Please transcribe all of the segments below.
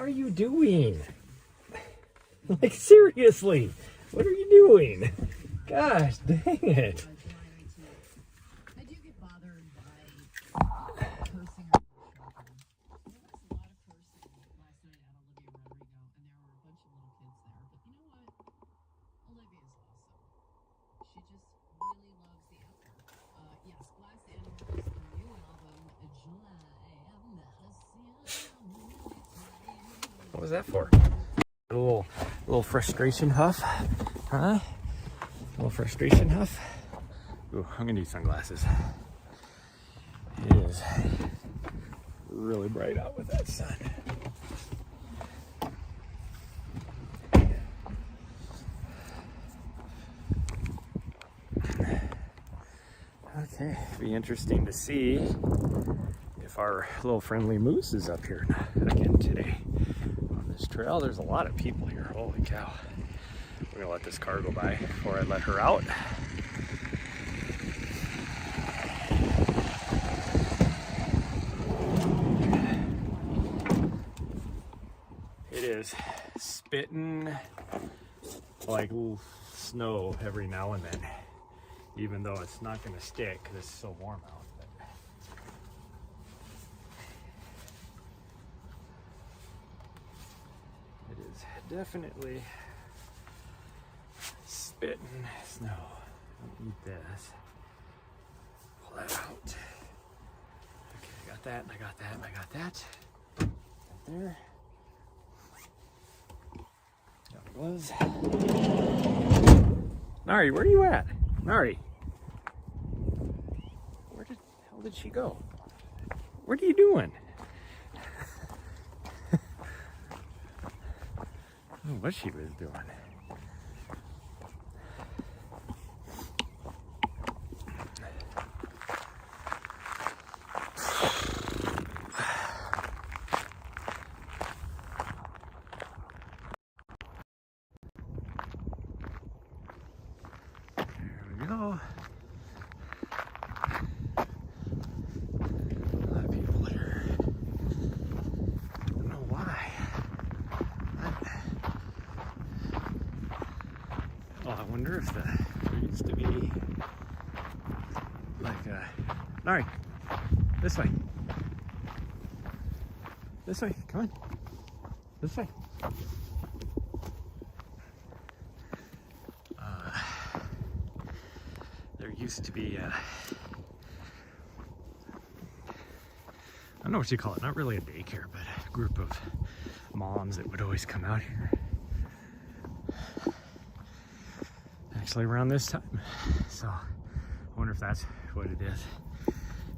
are you doing? Like, seriously, what are you doing? Gosh, dang it. I do get bothered by cursing. There was a lot of cursing last night at Olivia Rodrigo, and there were a bunch of little kids there. But you know what? Olivia's awesome. She just really loves the anthem. Yes, Glass Animals, the new album, July. What was that for? A little frustration huff, huh? A little frustration huff. Ooh, I'm gonna need sunglasses. It is really bright out with that sun. Okay, be interesting to see if our little friendly moose is up here again today. This trail, there's a lot of people here. Holy cow. We're gonna let this car go by before I let her out. It is spitting like snow every now and then, even though it's not gonna stick because it's so warm out. Definitely spitting snow. I'll eat this. Pull that out. Okay, I got that, and I got that, and I got that. Right there. Got the gloves. Nari, where are you at? Nari. Where the hell did she go? What are you doing? What she was doing. There we go. A lot of people here. I don't know why. I wonder if there used to be like a... Alright, this way. This way, come on. This way. There used to be I don't know what you call it, not really a daycare, but a group of moms that would always come out here. Actually around this time, so I wonder if that's what it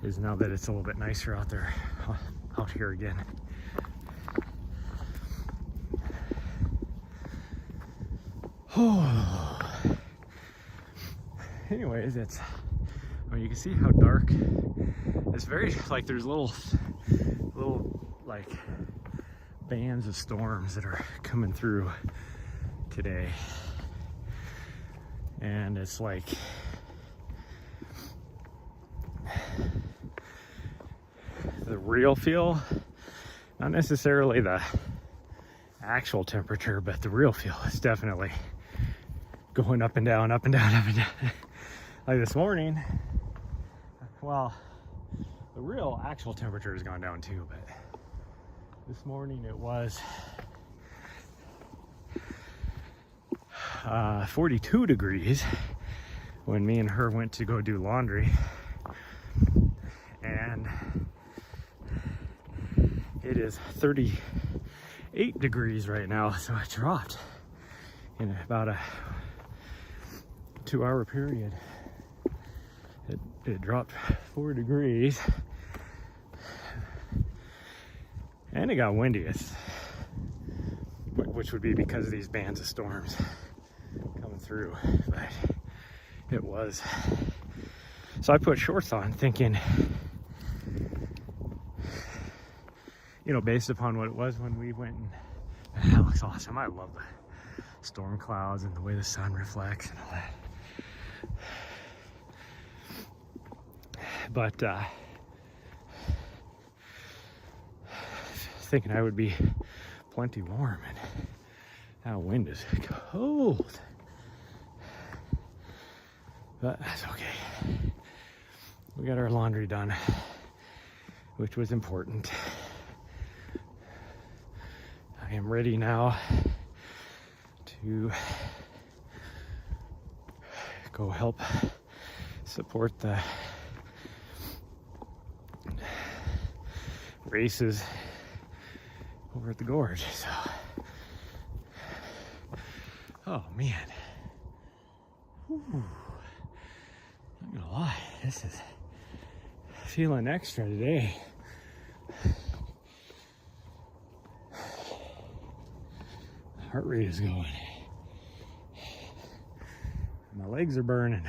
is now that it's a little bit nicer out there, out here again. Oh. Anyways, it's, I mean, you can see how dark. It's very, like, there's little like bands of storms that are coming through today. And it's like the real feel, not necessarily the actual temperature, but the real feel is definitely going up and down, up and down, up and down. Like this morning, well, the real actual temperature has gone down too, but this morning it was 42 degrees when me and her went to go do laundry, and it is 38 degrees right now, so it dropped in about a 2-hour period. It dropped 4 degrees, and it got windy, which would be because of these bands of storms coming through, but it was. So I put shorts on thinking, you know, based upon what it was when we went, and that looks awesome. I love the storm clouds and the way the sun reflects and all that. But thinking I would be plenty warm, and that wind is cold. But that's okay. We got our laundry done, which was important. I am ready now to go help support the races over at the gorge. So, oh man, whew. Not gonna lie, this is feeling extra today. Heart rate is going. My legs are burning.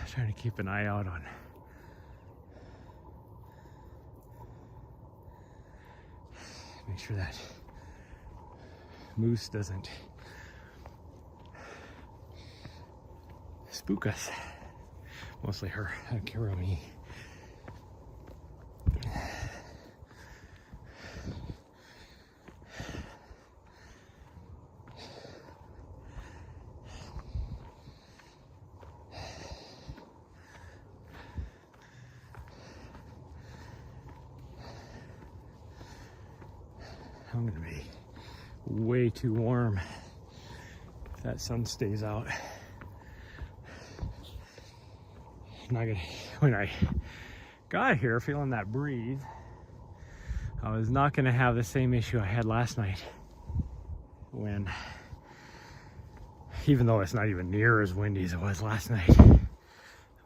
Trying to keep an eye out on make sure that moose doesn't spook us. Mostly her. I don't care about me. I'm gonna be way too warm if that sun stays out. Not gonna, when I got here feeling that breeze, I was not gonna have the same issue I had last night when, even though it's not even near as windy as it was last night,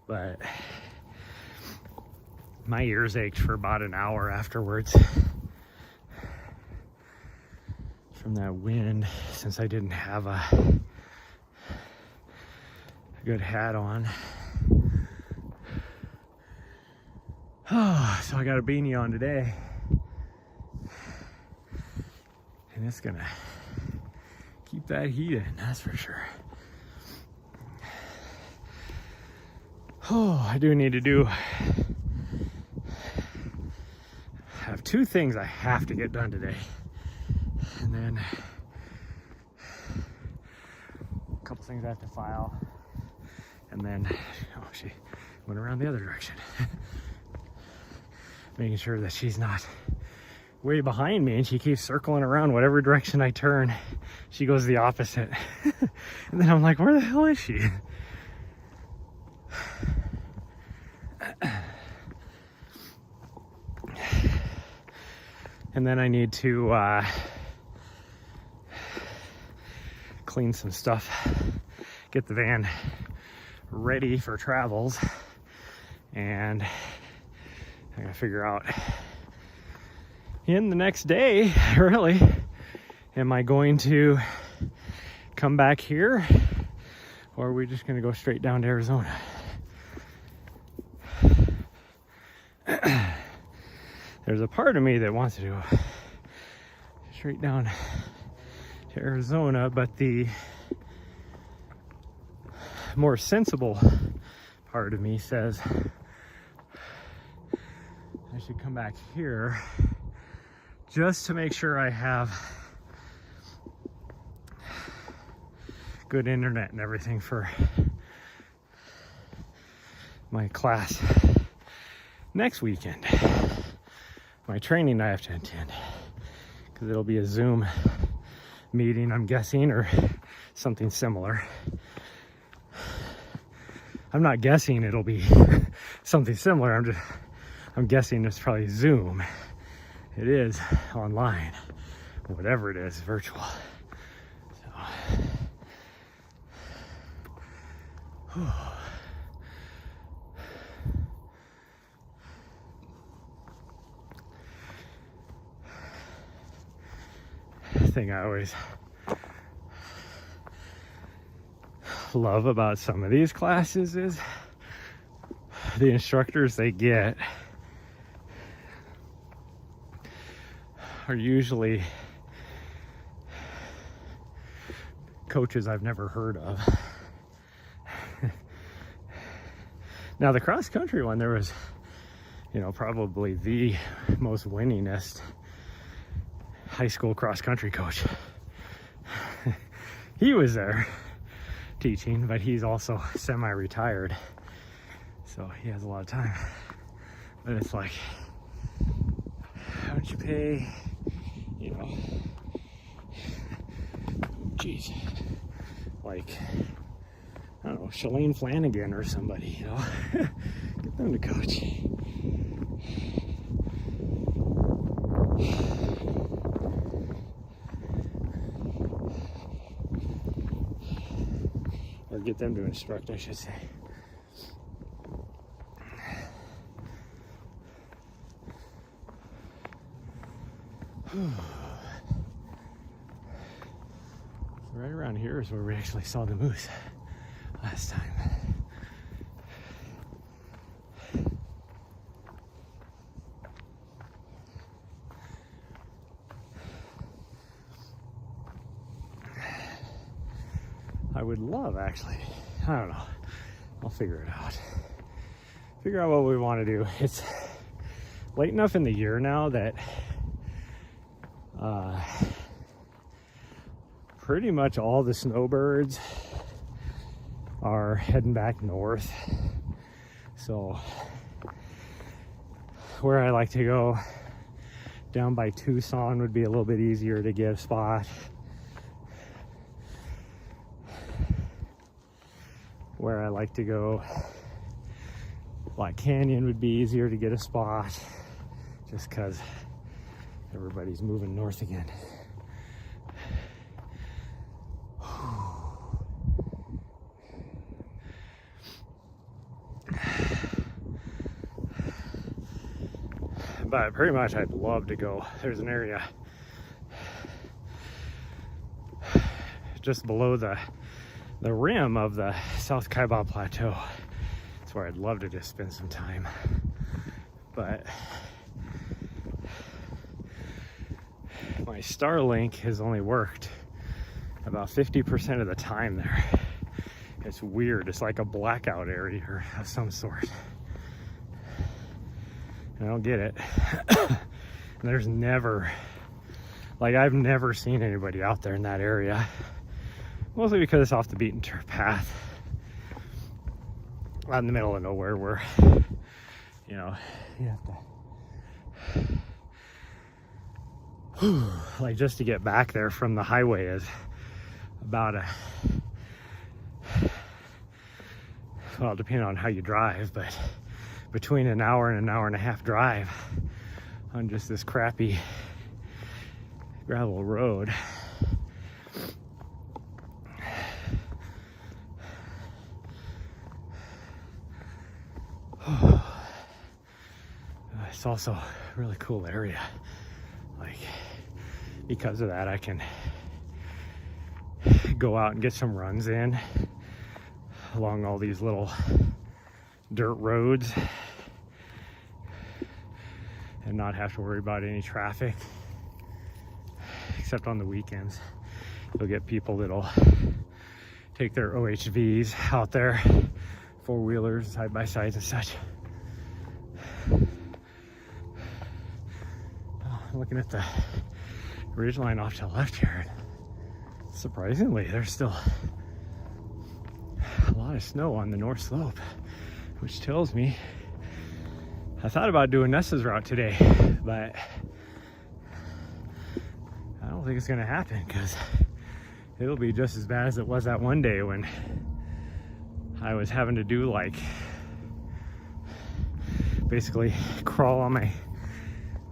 but my ears ached for about an hour afterwards from that wind, since I didn't have a good hat on. Oh, so I got a beanie on today, and it's gonna keep that heat in, that's for sure. Oh, I do need to do, I have two things I have to get done today. And then a couple things I have to file. And then, oh, she went around the other direction. Making sure that she's not way behind me, and she keeps circling around whatever direction I turn. She goes the opposite. And then I'm like, where the hell is she? And then I need to clean some stuff, get the van ready for travels, and I gotta figure out in the next day, really, am I going to come back here, or are we just gonna go straight down to Arizona? There's a part of me that wants to do straight down to Arizona, but the more sensible part of me says I should come back here just to make sure I have good internet and everything for my class next weekend. My training I have to attend, because it'll be a Zoom meeting, I'm guessing, or something similar. I'm not guessing it'll be something similar, I'm guessing it's probably Zoom. It is online, whatever it is, virtual. So, whew. Thing I always love about some of these classes is the instructors they get are usually coaches I've never heard of. Now the cross country one, there was you know, probably the most winningest high school cross country coach. He was there teaching, but he's also semi-retired, so he has a lot of time. But it's like, how don't you pay, you know, geez, like, I don't know, Shalane Flanagan or somebody, you know, get them to coach. Or get them to instruct, I should say. Right around here is where we actually saw the moose last time. I would love, actually, I don't know, I'll figure it out. Figure out what we want to do. It's late enough in the year now that pretty much all the snowbirds are heading back north. So where I like to go down by Tucson would be a little bit easier to get a spot. Where I like to go, Black Canyon would be easier to get a spot, just because everybody's moving north again. But pretty much I'd love to go. There's an area just below the rim of the South Kaibab Plateau. That's where I'd love to just spend some time. But my Starlink has only worked about 50% of the time there. It's weird. It's like a blackout area of some sort. I don't get it. There's never, like, I've never seen anybody out there in that area. Mostly because it's off the beaten path. Out in the middle of nowhere where, you know, you have to, like, just to get back there from the highway is about well, depending on how you drive, but between an hour and a half drive on just this crappy gravel road. It's also a really cool area. Like, because of that, I can go out and get some runs in along all these little dirt roads and not have to worry about any traffic, except on the weekends. You'll get people that'll take their OHVs out there, four-wheelers, side-by-sides and such. Looking at the ridge line off to the left here, surprisingly, there's still a lot of snow on the north slope, which tells me I thought about doing Nessa's route today, but I don't think it's gonna happen because it'll be just as bad as it was that one day when I was having to do, like, basically crawl on my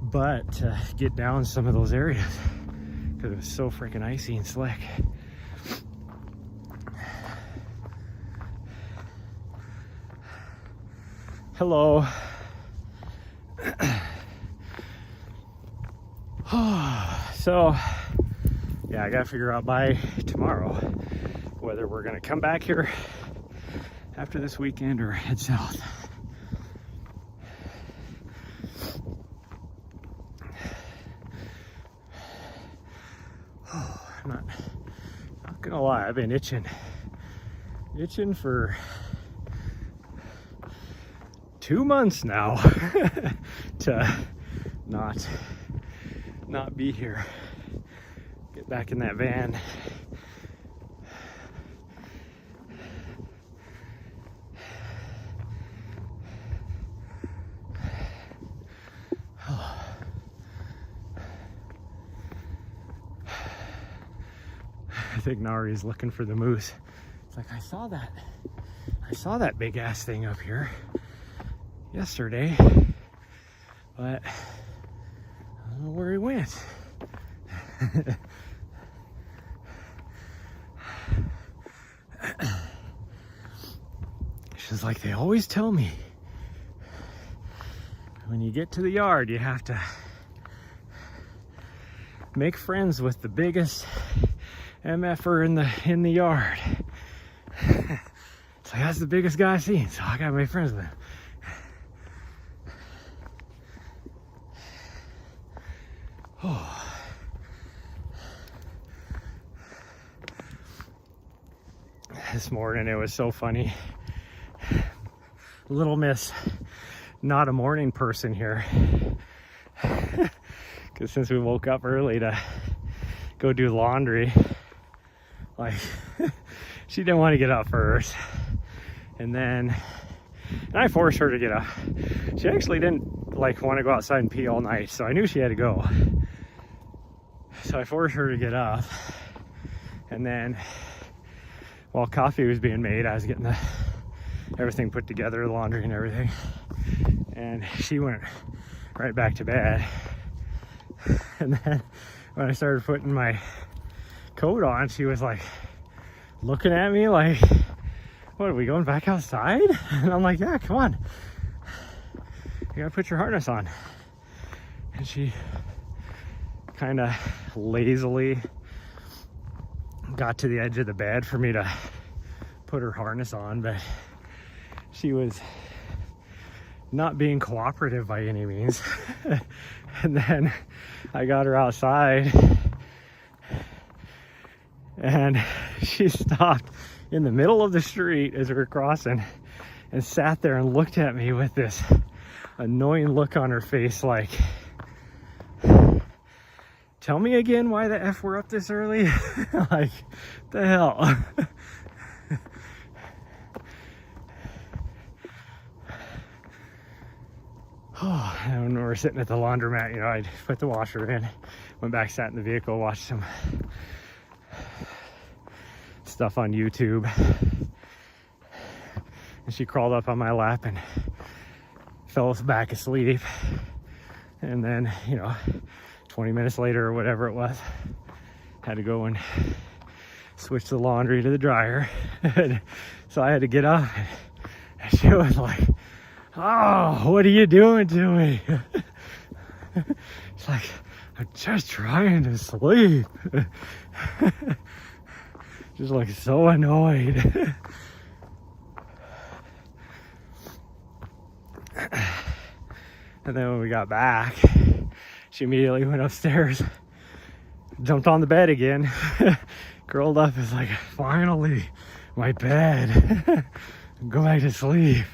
butt to get down some of those areas because it was so freaking icy and slick. Hello. So yeah, I gotta figure out by tomorrow whether we're gonna come back here after this weekend or head south. I'm not gonna lie, I've been itching for 2 months now to not be here. Get back in that van. I think Nari's looking for the moose. It's like, I saw that big ass thing up here yesterday, but I don't know where he went. She's like, they always tell me when you get to the yard, you have to make friends with the biggest MFer in the yard. It's like, that's the biggest guy I've seen, so I gotta make friends with him. Oh. This morning it was so funny. Little Miss, not a morning person here. Because since we woke up early to go do laundry, like, she didn't want to get up first. And I forced her to get up. She actually didn't like want to go outside and pee all night, so I knew she had to go. So I forced her to get up. And then while coffee was being made, I was getting everything put together, the laundry and everything. And she went right back to bed. And then when I started putting my coat on, she was like looking at me like, what, are we going back outside? And I'm like, yeah, come on. You gotta put your harness on. And she kind of lazily got to the edge of the bed for me to put her harness on, but she was not being cooperative by any means. And then I got her outside and she stopped in the middle of the street as we were crossing and sat there and looked at me with this annoying look on her face like, tell me again why the F we're up this early? Like, the hell? Oh, and when we were sitting at the laundromat, you know, I put the washer in, went back, sat in the vehicle, watched some stuff on YouTube. And she crawled up on my lap and fell back asleep. And then, you know, 20 minutes later or whatever it was, had to go and switch the laundry to the dryer. So I had to get up and she was like, oh, what are you doing to me? It's like, I'm just trying to sleep. Just like so annoyed. And then when we got back, she immediately went upstairs, jumped on the bed again, curled up, is like, finally, my bed. Go back to sleep.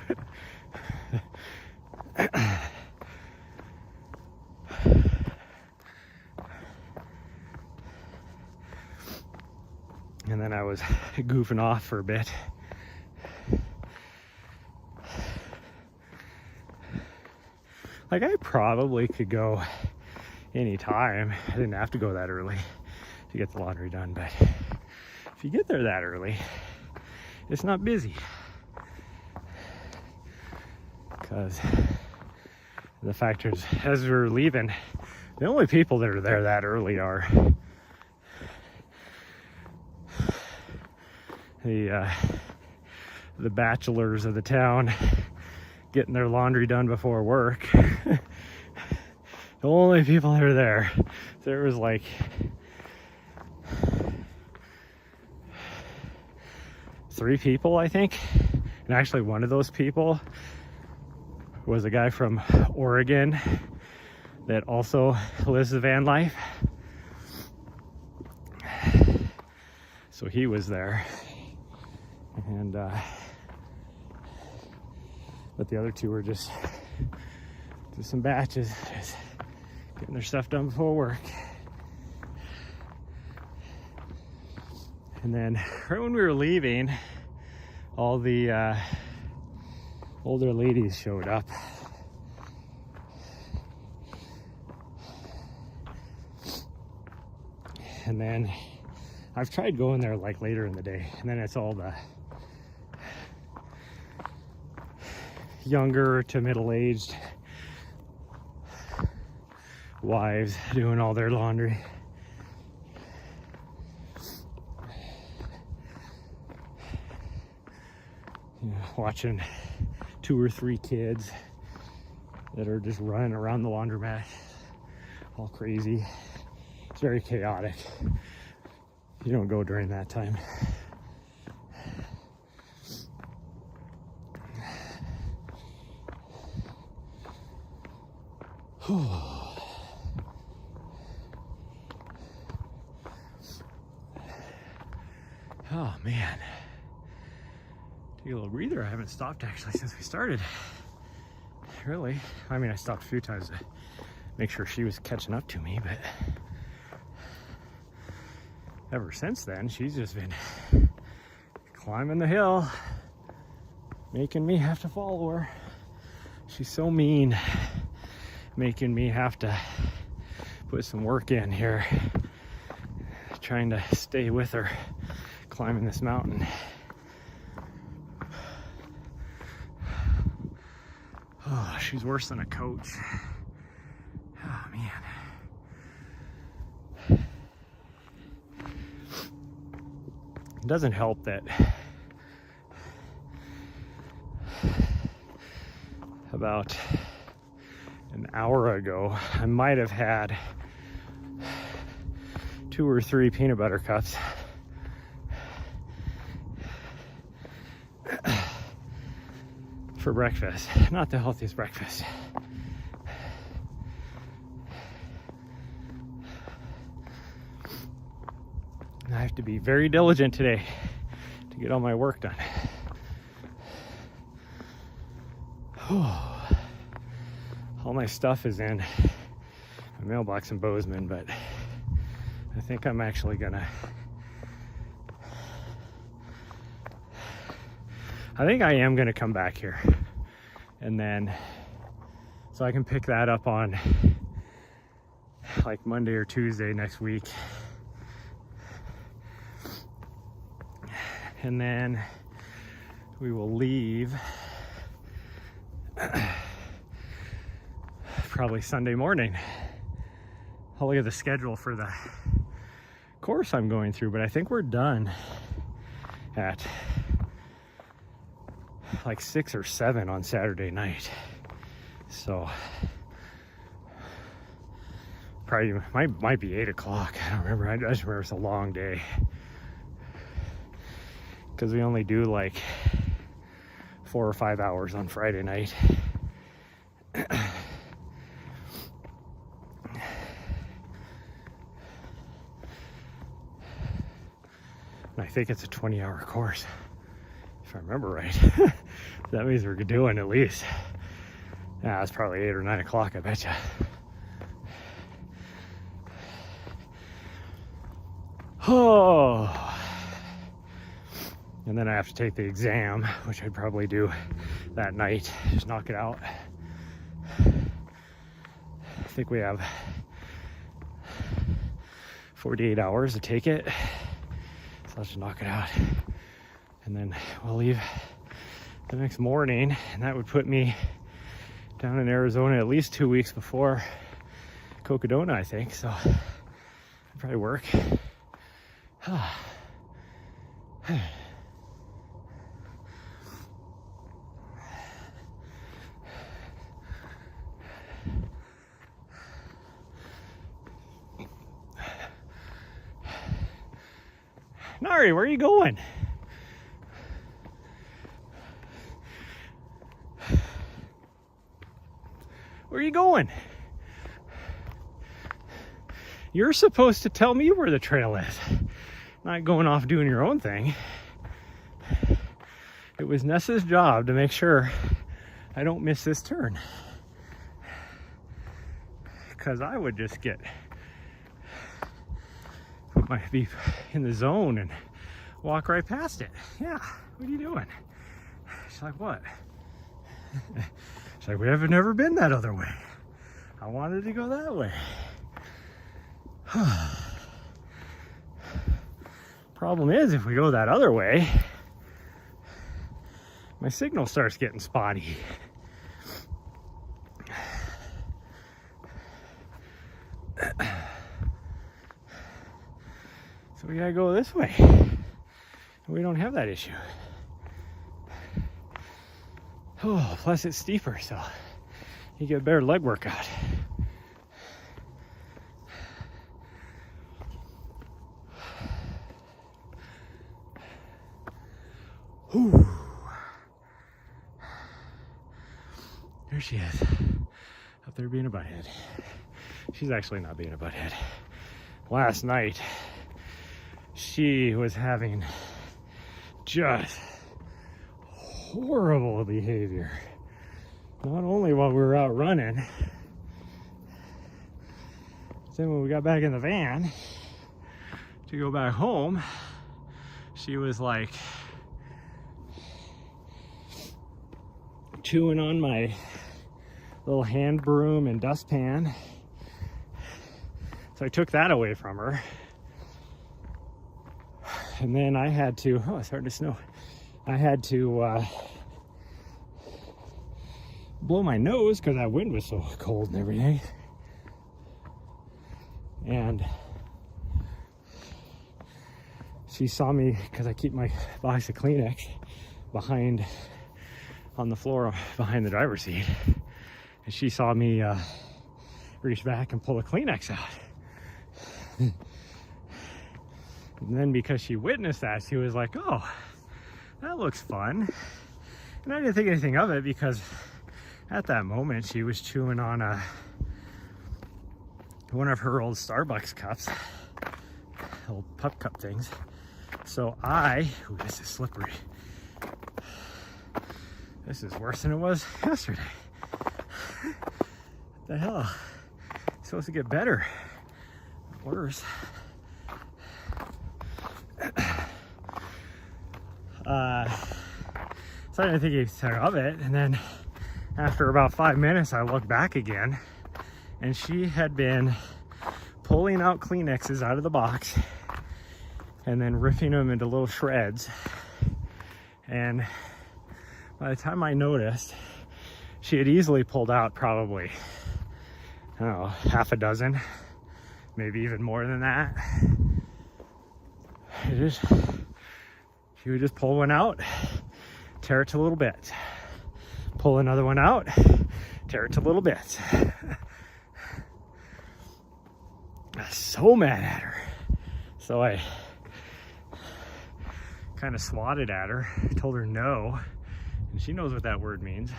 And then I was goofing off for a bit. Like, I probably could go anytime. I didn't have to go that early to get the laundry done, but if you get there that early, it's not busy. Because the fact is, as we were leaving, the only people that are there that early are the bachelors of the town getting their laundry done before work. The only people that are there. There was like 3 people, I think. And actually one of those people was a guy from Oregon that also lives the van life. So he was there. And But the other two were just some batches, just getting their stuff done before work. And then right when we were leaving, all the older ladies showed up. And then I've tried going there like later in the day, and then it's all the younger to middle-aged wives doing all their laundry. You know, watching 2 or 3 kids that are just running around the laundromat all crazy. It's very chaotic. You don't go during that time. Oh man, take a little breather. I haven't stopped actually since we started. Really, I mean, I stopped a few times to make sure she was catching up to me, but ever since then, she's just been climbing the hill, making me have to follow her. She's so mean, making me have to put some work in here, trying to stay with her, climbing this mountain. Oh, she's worse than a coach. Oh man. It doesn't help that about an hour ago, I might have had 2 or 3 peanut butter cups. For breakfast. Not the healthiest breakfast. And I have to be very diligent today to get all my work done. All my stuff is in my mailbox in Bozeman, but I think I'm actually gonna I am gonna come back here, and then so I can pick that up on like Monday or Tuesday next week, and then we will leave probably Sunday morning. I'll look at the schedule for the course I'm going through, but I think we're done at like 6 or 7 on Saturday night. So probably might be 8 o'clock. I don't remember. I just remember it's a long day because we only do like 4 or 5 hours on Friday night. And I think it's a 20-hour course, if I remember right. That means we're doing at least, it's probably 8 or 9 o'clock, I bet you. Oh, and then I have to take the exam, which I'd probably do that night, just knock it out. I think we have 48 hours to take it, so let's just knock it out, and then we'll leave the next morning, and that would put me down in Arizona at least 2 weeks before Cocodona, I think. So it'd probably work. Nari, where are you going? Where are you going? You're supposed to tell me where the trail is, not going off doing your own thing. It was Nessa's job to make sure I don't miss this turn. Because I would just be in the zone and walk right past it. Yeah, what are you doing? She's like, what? She's like, we haven't never been that other way. I wanted to go that way. Problem is, if we go that other way, my signal starts getting spotty. So we gotta go this way. We don't have that issue. Oh, plus it's steeper, so you get a better leg workout. Whew. There she is, up there being a butthead. She's actually not being a butthead. Last night, she was having just horrible behavior. Not only while we were out running, then when we got back in the van to go back home, she was like chewing on my little hand broom and dustpan. So I took that away from her. And then I had to, oh, it's starting to snow. I had to blow my nose because that wind was so cold and everything. And she saw me, because I keep my box of Kleenex behind on the floor behind the driver's seat. And she saw me reach back and pull a Kleenex out. And then because she witnessed that, she was like, oh, that looks fun. And I didn't think anything of it because at that moment she was chewing on one of her old Starbucks cups, old pup cup things. So ooh, this is slippery. This is worse than it was yesterday. What the hell? It's supposed to get better, not worse. So I didn't think anything of it, and then after about 5 minutes I looked back again and she had been pulling out Kleenexes out of the box and then ripping them into little shreds. And by the time I noticed, she had easily pulled out probably, I don't know, half a dozen, maybe even more than that. She would just pull one out, tear it to little bits. Pull another one out, tear it to little bits. I was so mad at her. So I kind of swatted at her, told her no, and she knows what that word means.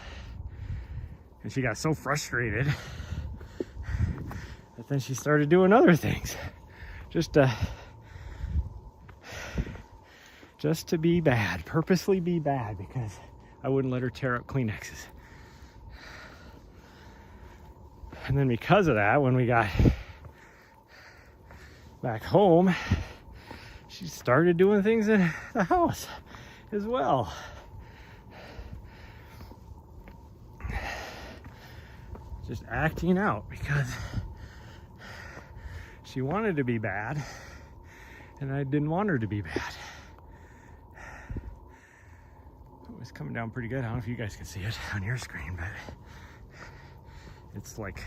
And she got so frustrated that then she started doing other things. Just to be bad, purposely be bad, because I wouldn't let her tear up Kleenexes. And then because of that, when we got back home, she started doing things in the house as well. Just acting out because she wanted to be bad and I didn't want her to be bad. It was coming down pretty good. I don't know if you guys can see it on your screen, but it's like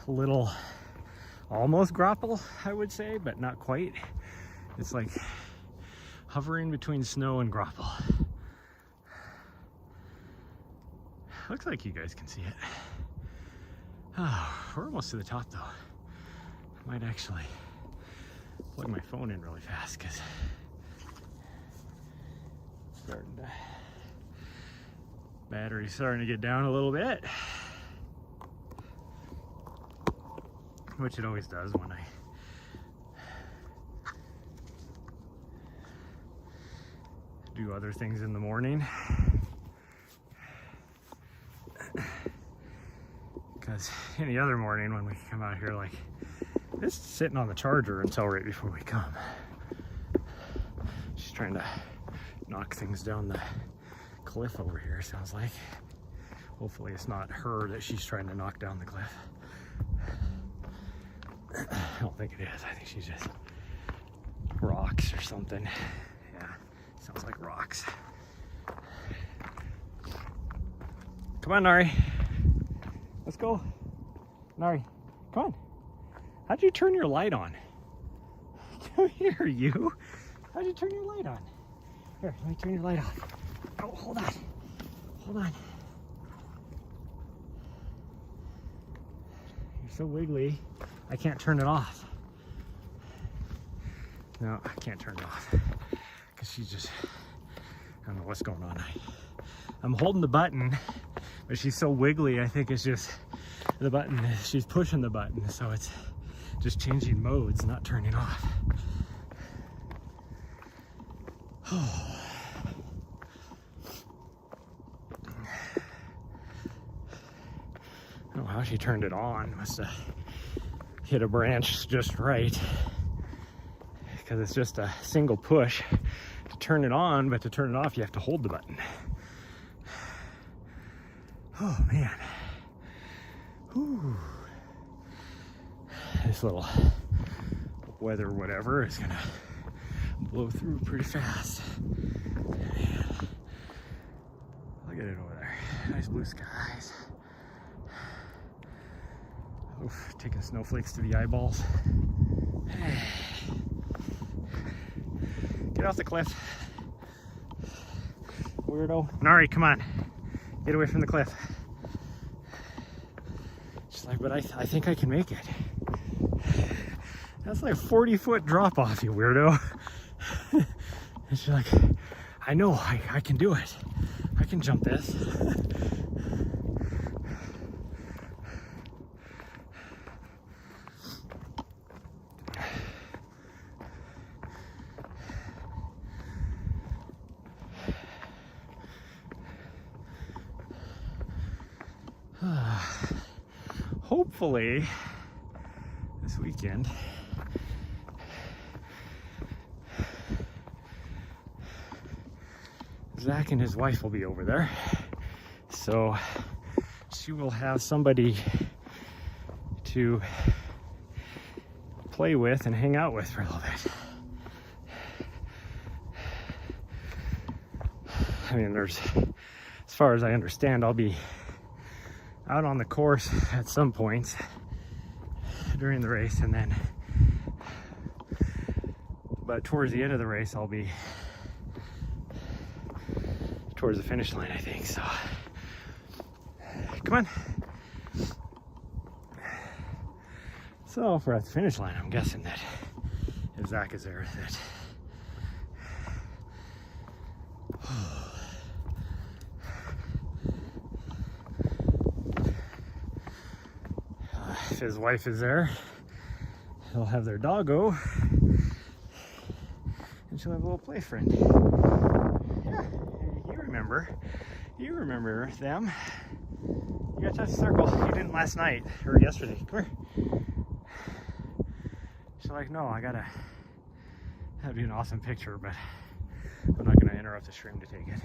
a little almost grapple, I would say, but not quite. It's like hovering between snow and grapple. Looks like you guys can see it. Oh, we're almost to the top though. I might actually plug my phone in really fast because battery's starting to get down a little bit, which it always does when I do other things in the morning. any other morning when we come out here, like, it's sitting on the charger until right before we come. She's trying to knock things down the cliff over here, sounds like. Hopefully it's not her that she's trying to knock down the cliff. I don't think it is. I think she's just rocks or something. Yeah, sounds like rocks. Come on, Nari. Let's go. Nari, come on. How'd you turn your light on? Come here, you. How'd you turn your light on? Here, let me turn your light off. Oh, hold on. Hold on. You're so wiggly, I can't turn it off. No, I can't turn it off. Because she's just, I don't know what's going on. I'm holding the button, but she's so wiggly, I think it's just the button, she's pushing the button, so it's just changing modes, not turning off. I don't know how she turned it on. Must have hit a branch just right, because it's just a single push to turn it on, but to turn it off you have to hold the button. Oh man. Whew. This little weather whatever is gonna blow through pretty fast. Man. Look at it over there. Nice blue skies. Oof, taking snowflakes to the eyeballs. Get off the cliff. Weirdo. Nari, come on. Get away from the cliff. She's like, but I think I can make it. That's like a 40-foot drop off, you weirdo. And she's like, I know, I can do it. I can jump this. Hopefully this weekend Zach and his wife will be over there, so she will have somebody to play with and hang out with for a little bit. I mean, there's, as far as I understand, I'll be out on the course at some points during the race, and then but towards the end of the race I'll be towards the finish line, I think. So come on. So if we're at the finish line, I'm guessing that if Zach is there, that if his wife is there, they'll have their doggo, and she'll have a little play friend. Yeah, you remember them. You gotta touch the circle. You didn't last night, or yesterday. Come here. She's like, no, that'd be an awesome picture, but I'm not gonna interrupt the stream to take it.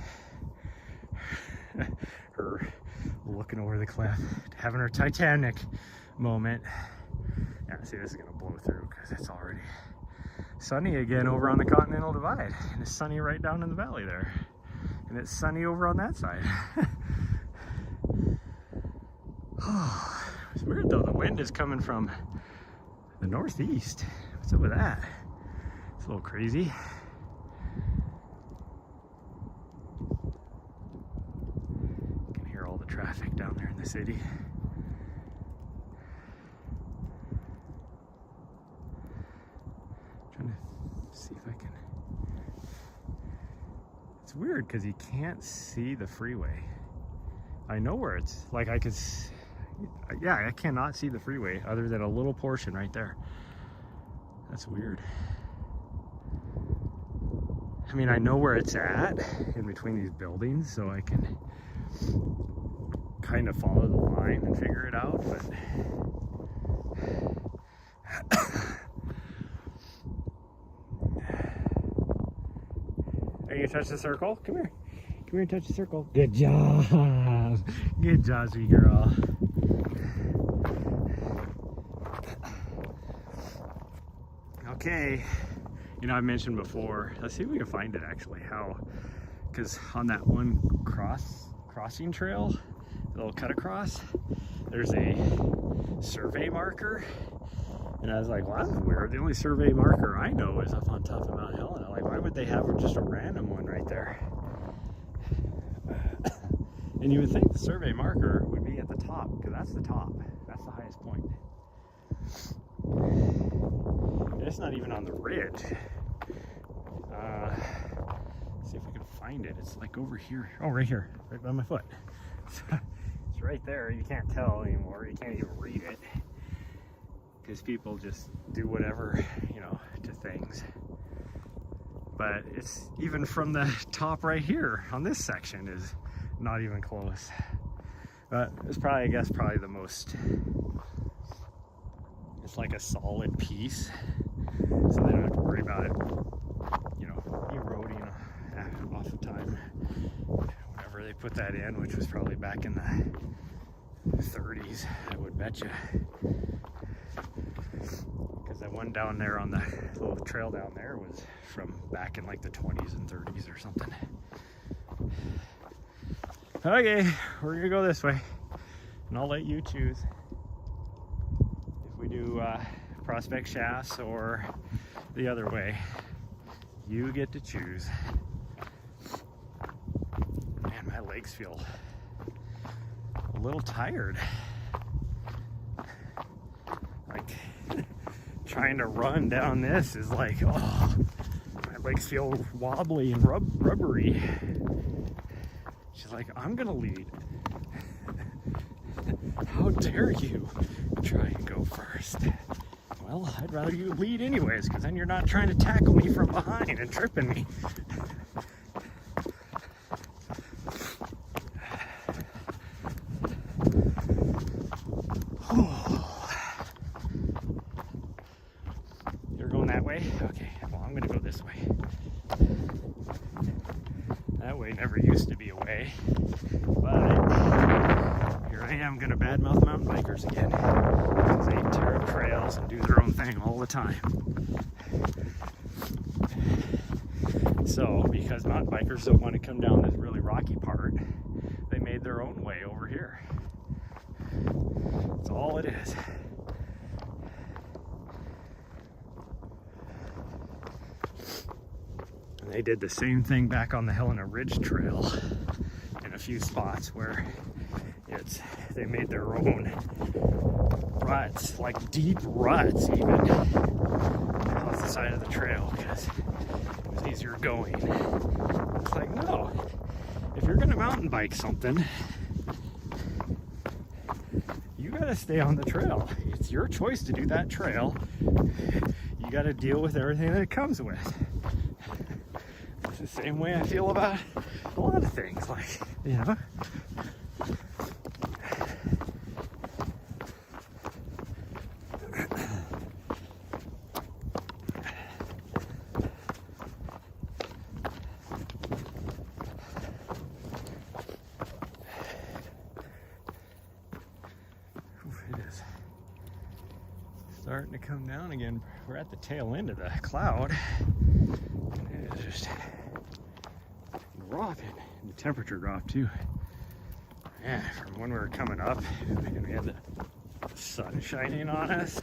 Her looking over the cliff, having her Titanic moment. Yeah, see, this is gonna blow through because it's already sunny again over on the Continental Divide, and it's sunny right down in the valley there, and it's sunny over on that side. Oh, it's weird though, the wind is coming from the northeast. What's up with that? It's a little crazy. You can hear all the traffic down there in the city. Trying to see if I can. It's weird because you can't see the freeway. I know where it's, like I could, yeah, I cannot see the freeway other than a little portion right there. That's weird. I mean, I know where it's at in between these buildings, so I can kind of follow the line and figure it out, but are you gonna touch the circle? Come here. Come here and touch the circle. Good job. Good job, sweet girl. Okay. You know, I mentioned before, let's see if we can find it actually, how, because on that one crossing trail, the little cut across, there's a survey marker. And I was like, well, that's weird. The only survey marker I know is up on top of Mount Helena. Like, why would they have just a random one right there? And you would think the survey marker would be at the top, because that's the top. That's the highest point. It's not even on the ridge. See if we can find it. It's like over here. Oh, right here, right by my foot. It's right there. You can't tell anymore. You can't even read it, because people just do whatever, you know, to things. But it's even from the top right here on this section is not even close. But it's probably, I guess, probably the most, it's like a solid piece, so they don't have to worry about it, you know, eroding off of time. Whenever they put that in, which was probably back in the 30s, I would bet you. Because that one down there on the little trail down there was from back in like the 20s and 30s or something. Okay, we're gonna go this way, and I'll let you choose if we do Prospect Shafts or the other way. You get to choose. Man, my legs feel a little tired. Like, trying to run down this is like, oh, my legs feel wobbly and rubbery. She's like, I'm gonna lead. How dare you try and go first? Well, I'd rather you lead anyways, because then you're not trying to tackle me from behind and tripping me. You're going that way? Okay, well, I'm gonna go this way. That way never used to be a way, but here I am gonna badmouth mountain bikers again, because they tear up trails and do their own thing all the time. So, because mountain bikers don't want to come down this really rocky part, they made their own way over here. That's all it is. And they did the same thing back on the Helena Ridge Trail in a few spots where they made their own ruts, like deep ruts even, off the side of the trail, because it was easier going. It's like, no, if you're gonna mountain bike something, you gotta stay on the trail. It's your choice to do that trail. You gotta deal with everything that it comes with. It's the same way I feel about a lot of things, like, you know. It is starting to come down again. We're at the tail end of the cloud, and it is just dropping. And the temperature dropped too. Yeah, from when we were coming up, and we had the sun shining on us,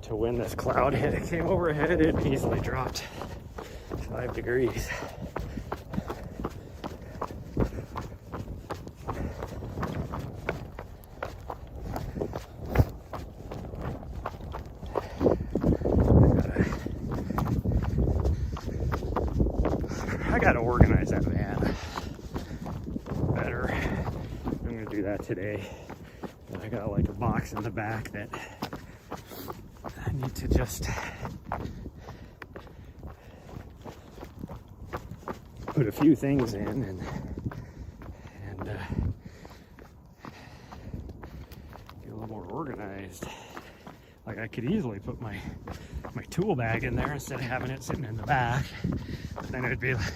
to when this cloud hit, it came overhead, it easily dropped 5 degrees. I gotta organize that van better. I'm gonna do that today. I got like a box in the back that I need to just put a few things in and get a little more organized. Like I could easily put my tool bag in there instead of having it sitting in the back. But then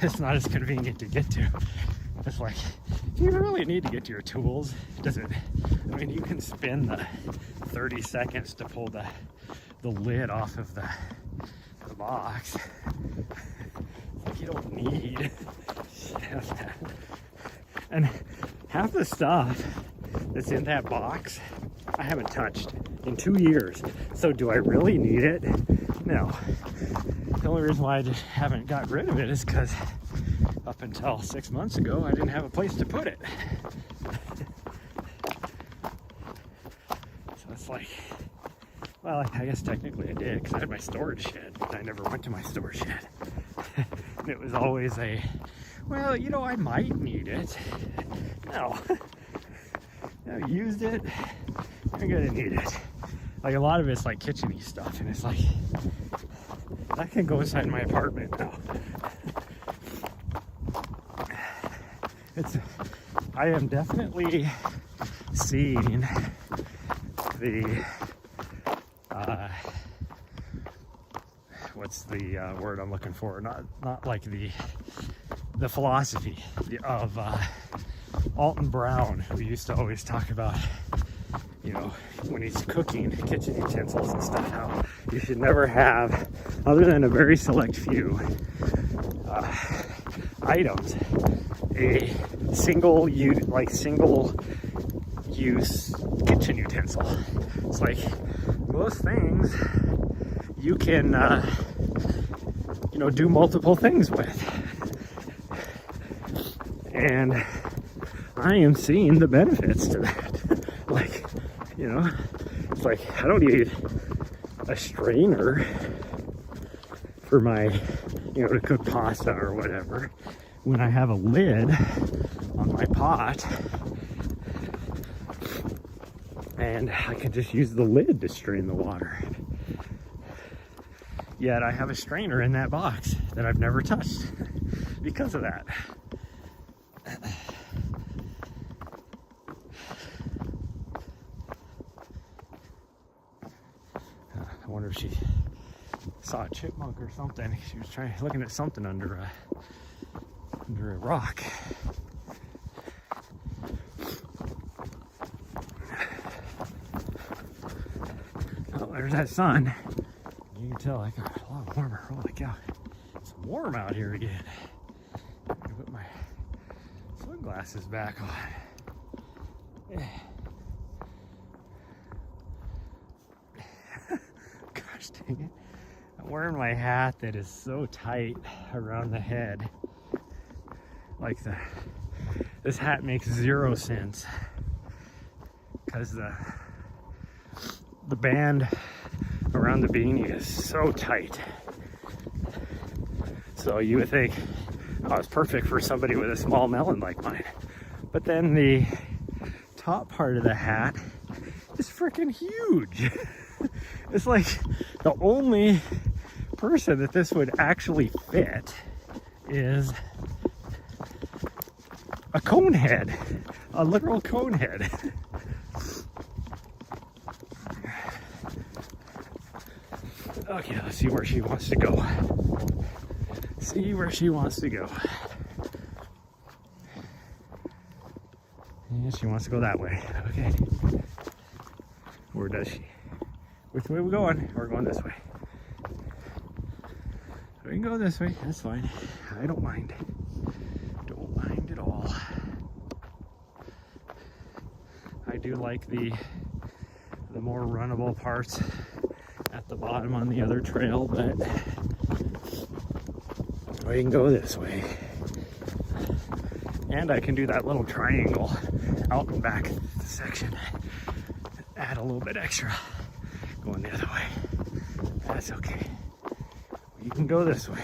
it's not as convenient to get to. It's like, do you really need to get to your tools? Does it? I mean, you can spend the 30 seconds to pull the lid off of the box. Like you don't need that. And half the stuff that's in that box I haven't touched in 2 years. So do I really need it? No. The only reason why I just haven't got rid of it is because up until 6 months ago I didn't have a place to put it. So it's like, well, I guess technically I did because I had my storage shed, but I never went to my storage shed. And it was always a, well, you know, I might need it. No. I used it, I'm gonna need it. Like a lot of it's like kitchen-y stuff, and it's like, that can go inside my apartment now. I am definitely seeing the, what's the word I'm looking for? Not like the philosophy of Alton Brown, who used to always talk about, you know, when he's cooking kitchen utensils and stuff, how you should never have, other than a very select few items, a single use kitchen utensil. It's like most things you can you know, do multiple things with, and I am seeing the benefits to that. Like, you know, it's like I don't need a strainer for my, you know, to cook pasta or whatever when I have a lid on my pot, and I can just use the lid to strain the water. Yet I have a strainer in that box that I've never touched because of that. I wonder if she saw a chipmunk or something. She was looking at something under a rock. Oh, there's that sun. You can tell I got a lot warmer. Holy cow. It's warm out here again. I put my sunglasses back on. Gosh dang it. I'm wearing my hat that is so tight around the head. Like this hat makes 0 sense because the band around the beanie is so tight. So you would think, oh, it's perfect for somebody with a small melon like mine. But then the top part of the hat is freaking huge. It's like the only person that this would actually fit is a cone head, a literal cone head. Okay, let's see where she wants to go. See where she wants to go. Yeah, she wants to go that way. Okay. Where does she? Which way are we going? We're going this way. We can go this way. That's fine. I don't mind. Don't mind at all. I do like the more runnable parts at the bottom on the other trail, but we can go this way. And I can do that little triangle out and back section. Add a little bit extra going the other way. That's okay. You can go this way.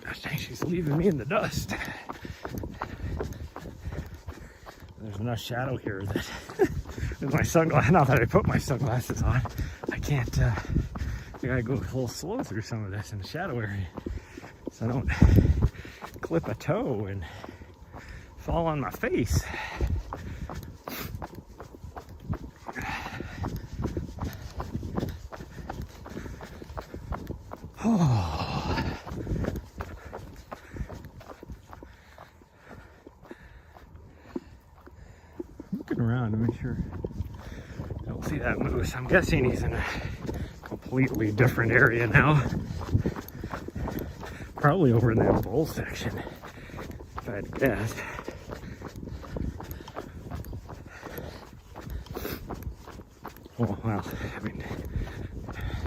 Gosh dang, she's leaving me in the dust. enough shadow here that with my sunglasses, now that I put my sunglasses on, I can't, I gotta go a little slow through some of this in the shadow area so I don't clip a toe and fall on my face. Oh. Looking around to make sure I don't see that moose. I'm guessing he's in a completely different area now. Probably over in that bull section, if I had to guess. Oh, well, I mean,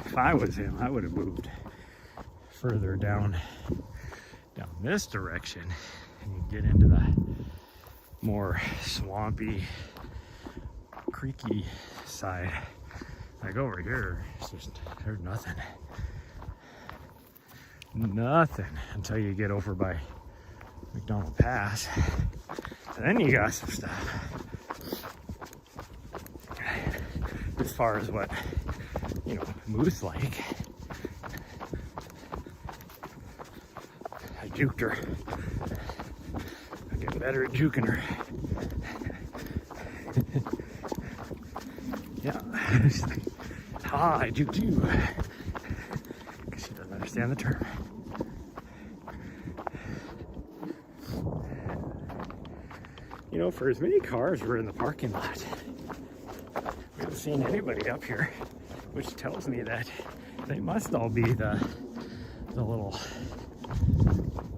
if I was him, I would have moved further down this direction, and you get into the more swampy, creaky side. Like over here, it's just, there's nothing until you get over by McDonald Pass, and then you got some stuff as far as what, you know, moose like. I juked her. I'm getting better at juking her. Yeah, she's like, ah, I juked you. Because she doesn't understand the term. You know, for as many cars were in the parking lot, we haven't seen anybody up here, which tells me that they must all be the little,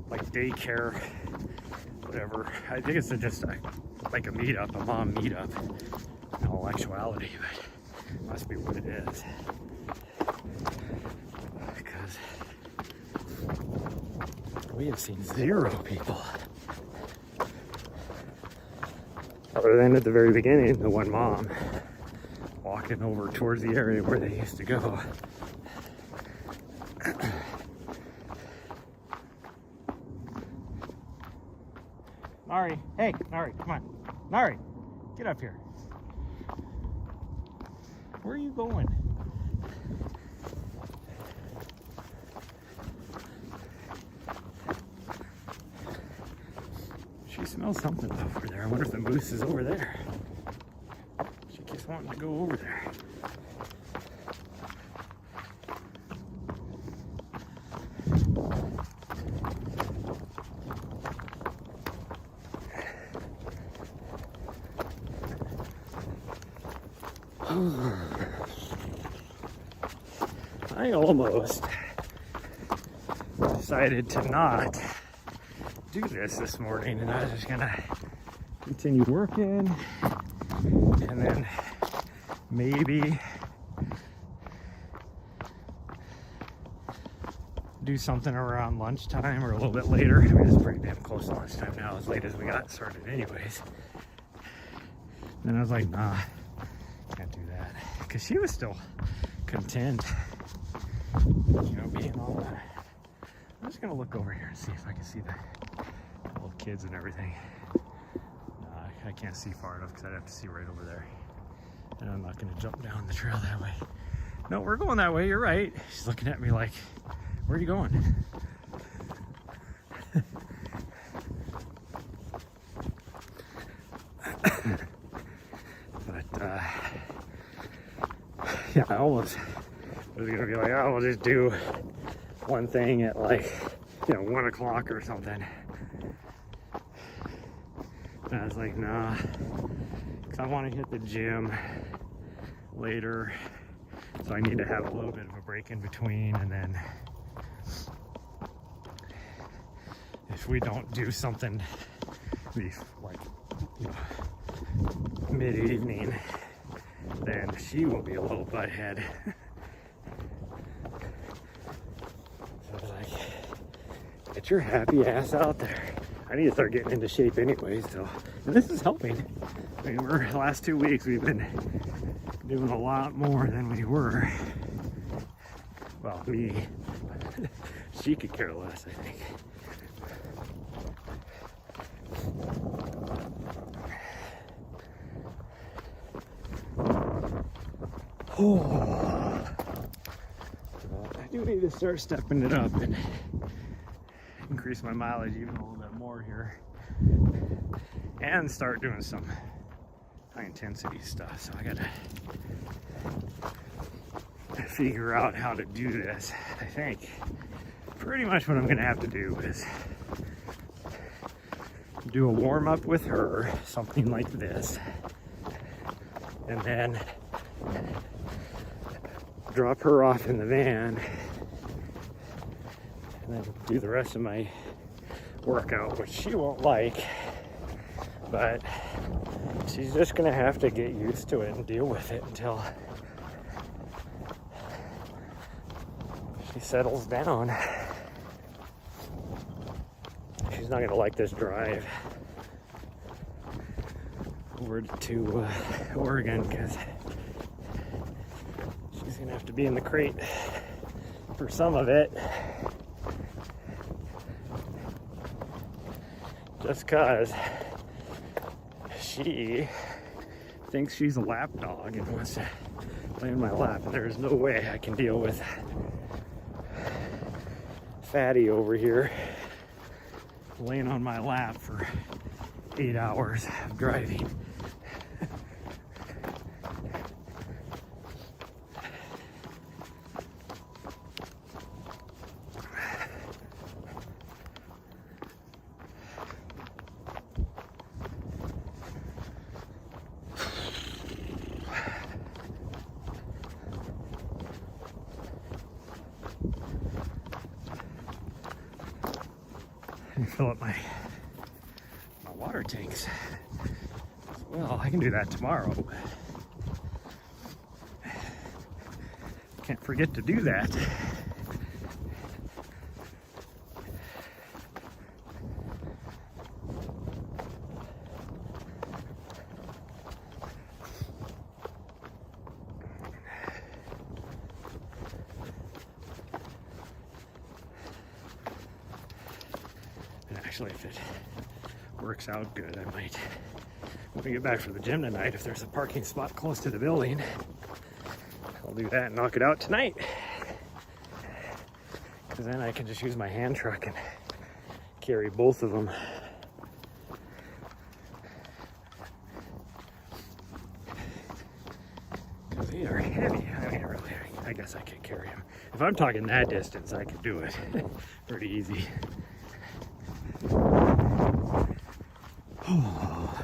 like, daycare, whatever. I think it's just like a meetup, a mom meetup in all actuality, but it must be what it is. Because we have seen 0 people. Other than at the very beginning, the one mom walking over towards the area where they used to go. Nari, hey, Nari, come on. Nari, get up here. Where are you going? She smells something over there. I wonder if the moose is over there. She keeps wanting to go over there. I almost decided to not do this morning, and I was just gonna continue working and then maybe do something around lunchtime or a little bit later. I mean, it's pretty damn close to lunchtime now, as late as we got started anyways. Then I was like, nah, can't do that, because she was still content, you know, being all that. I'm just gonna look over here and see if I can see the little kids and everything. I can't see far enough because I'd have to see right over there, and I'm not gonna jump down the trail that way. No, we're going that way, you're right. She's looking at me like, where are you going? But yeah, I almost was gonna be like, oh, we'll just do one thing at, like, you know, 1 o'clock or something. And I was like, nah, because I want to hit the gym later, so I need to have a little bit of a break in between. And then if we don't do something like, you know, mid-evening, then she will be a little butthead. So I was like, get your happy ass out there. I need to start getting into shape anyway, so, and this is helping. I mean, the last 2 weeks we've been doing a lot more than we were. Well, me. She could care less, I think. Oh. I do need to start stepping it up and increase my mileage even a little bit more here, and start doing some high intensity stuff. So I gotta figure out how to do this. I think pretty much what I'm gonna have to do is do a warm-up with her, something like this, and then drop her off in the van, and then do the rest of my workout, which she won't like, but she's just gonna have to get used to it and deal with it until she settles down. She's not gonna like this drive over to Oregon, because she's gonna have to be in the crate for some of it, just because she thinks she's a lap dog and wants to lay in my lap, and there's no way I can deal with Fatty over here laying on my lap for 8 hours of driving. Fill up my water tanks. Well, I can do that tomorrow. Can't forget to do that. Actually, if it works out good, I might, when we get back from the gym tonight, if there's a parking spot close to the building, I'll do that and knock it out tonight. Because then I can just use my hand truck and carry both of them. Because they are heavy. I mean, really, I guess I could carry them. If I'm talking that distance, I could do it pretty easy. Oh.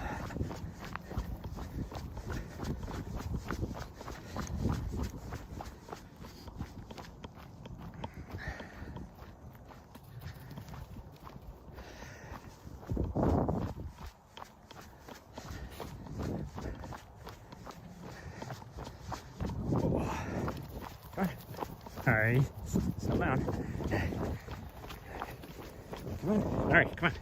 All right, slow down. Come on. All right, come on.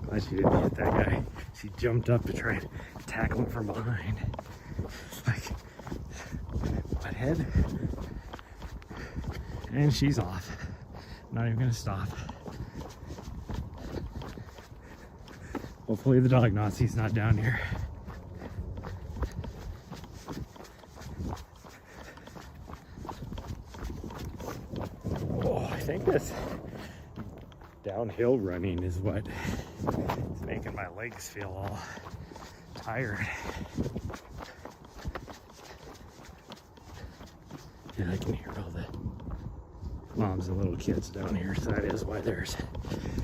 Glad she didn't hit that guy. She jumped up to try and tackle him from behind. Like, butt head. And she's off. Not even gonna stop. Hopefully the dog Nazi's not down here. Oh, I think this downhill running is what is making my legs feel all tired. And I can hear all the moms and little kids down here, so that is why there's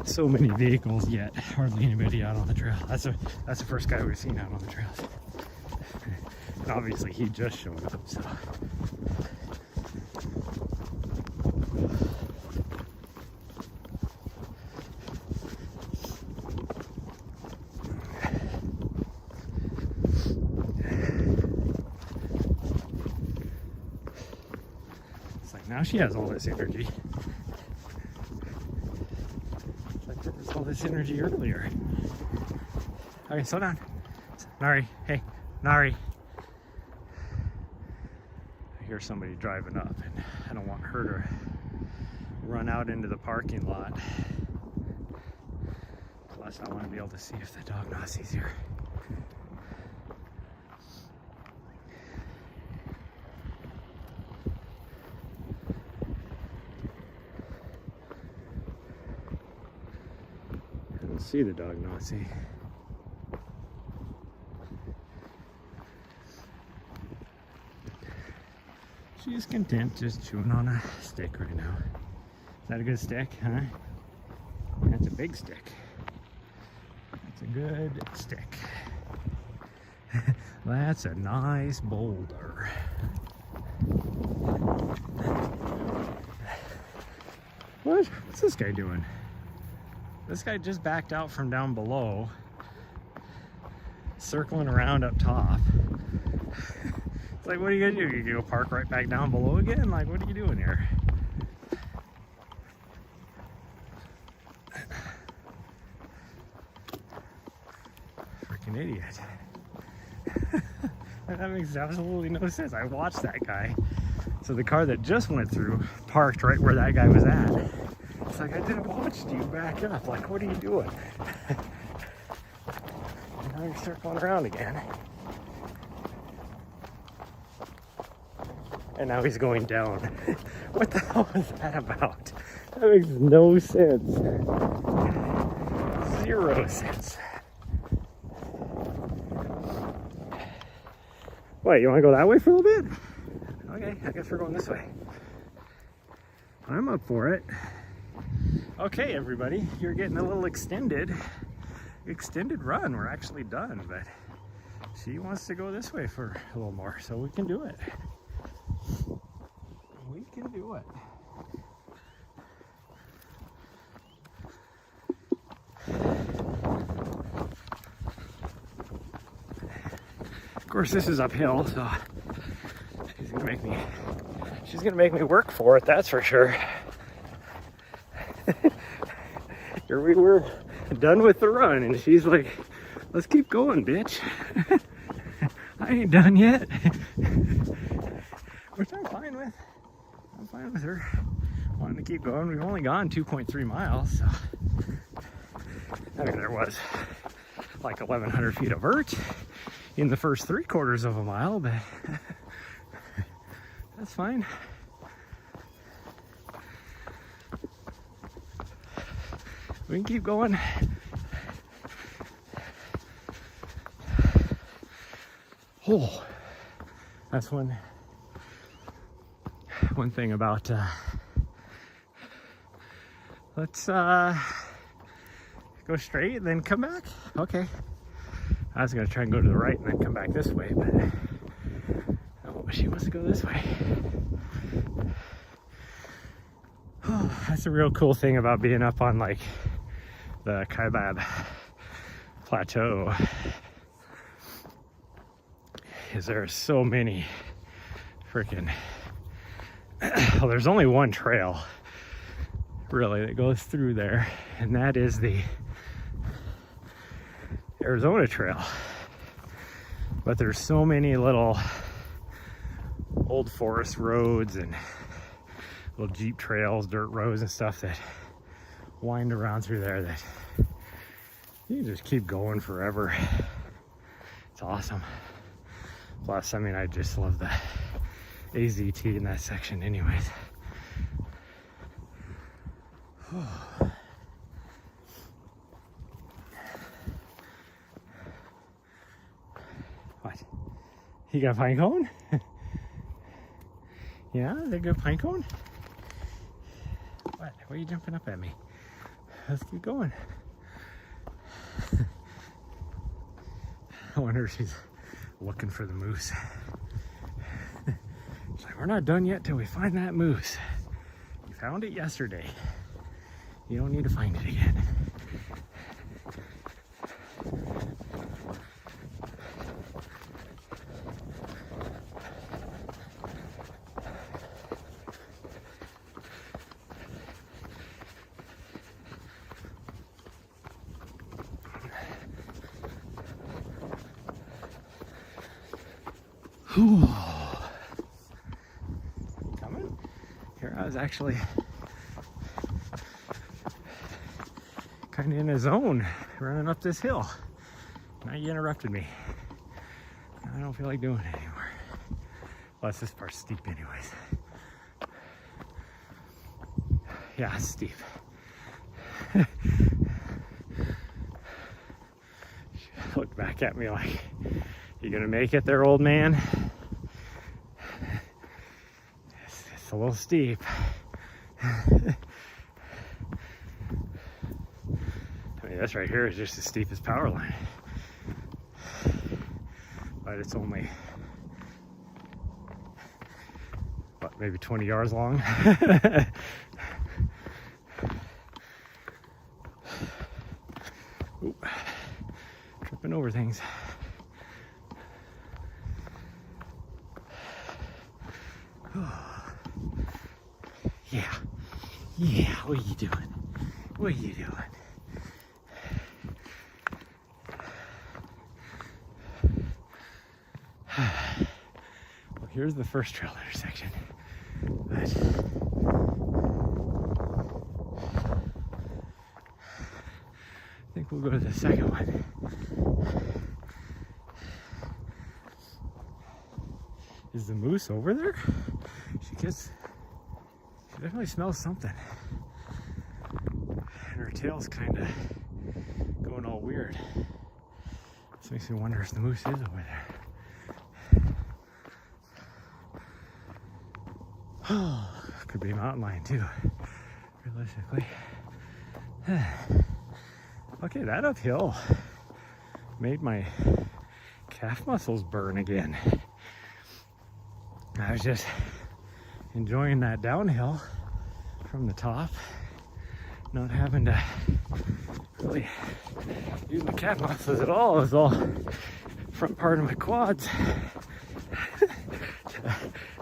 so many vehicles yet hardly anybody out on the trail. That's the first guy we've seen out on the trails, and obviously he just showed up, so now she has all this energy. It's like there was all this energy earlier. Okay, slow down. Nari, hey, Nari. I hear somebody driving up, and I don't want her to run out into the parking lot. Plus, I want to be able to see if the dog Nazi's here. see the dog, not see. She's content just chewing on a stick right now. Is that a good stick, huh? That's a big stick. That's a good stick. That's a nice boulder. What? What's this guy doing? This guy just backed out from down below, circling around up top. It's like, what are you gonna do? You go park right back down below again? Like, what are you doing here? Freaking idiot. That makes absolutely no sense. I watched that guy. So the car that just went through parked right where that guy was at. It's like, I just watched you back up. Like, what are you doing? Now you're circling around again. And now he's going down. What the hell is that about? That makes no sense. 0 sense. Wait, you want to go that way for a little bit? Okay, I guess we're going this way. I'm up for it. Okay, everybody, you're getting a little extended run. We're actually done, but she wants to go this way for a little more, so we can do it. We can do it. Of course, this is uphill, so she's gonna make me work for it, that's for sure. Here we were done with the run, and she's like, let's keep going, bitch. I ain't done yet. Which I'm fine with. I'm fine with her wanting to keep going. We've only gone 2.3 miles, so I mean, there was like 1,100 feet of vert in the first 3/4 of a mile, but that's fine. We can keep going. Oh, that's one thing about let's go straight and then come back. Okay, I was gonna try and go to the right and then come back this way, but oh, she wants to go this way. Oh, that's a real cool thing about being up on like the Kaibab plateau, is there are so many freaking well, there's only one trail really that goes through there, and that is the Arizona Trail. But there's so many little old forest roads and little Jeep trails, dirt roads and stuff that wind around through there that you can just keep going forever. It's awesome. Plus, I mean, I just love the AZT in that section anyways. What? You got a pine cone? Yeah, is that a good pine cone? What? Why are you jumping up at me? Let's keep going. I wonder if she's looking for the moose. She's like, we're not done yet till we find that moose. You found it yesterday. You don't need to find it again. Whew. Coming? Here I was actually kind of in a zone running up this hill. Now you interrupted me. I don't feel like doing it anymore. Plus this part's steep anyways. Yeah, it's steep. looked back at me like, "You gonna make it there, old man?" It's a little steep. I mean, this right here is just as steep as power line. But it's only, what, maybe 20 yards long? Ooh, tripping over things. Yeah, what are you doing? What are you doing? Well, here's the first trail intersection. But I think we'll go to the second one. Is the moose over there? She definitely smells something. And her tail's kind of going all weird. This makes me wonder if the moose is over there. Oh, could be a mountain lion too, realistically. Okay, that uphill made my calf muscles burn again. I was just enjoying that downhill from the top, not having to really use my calf muscles at all. It was all front part of my quads.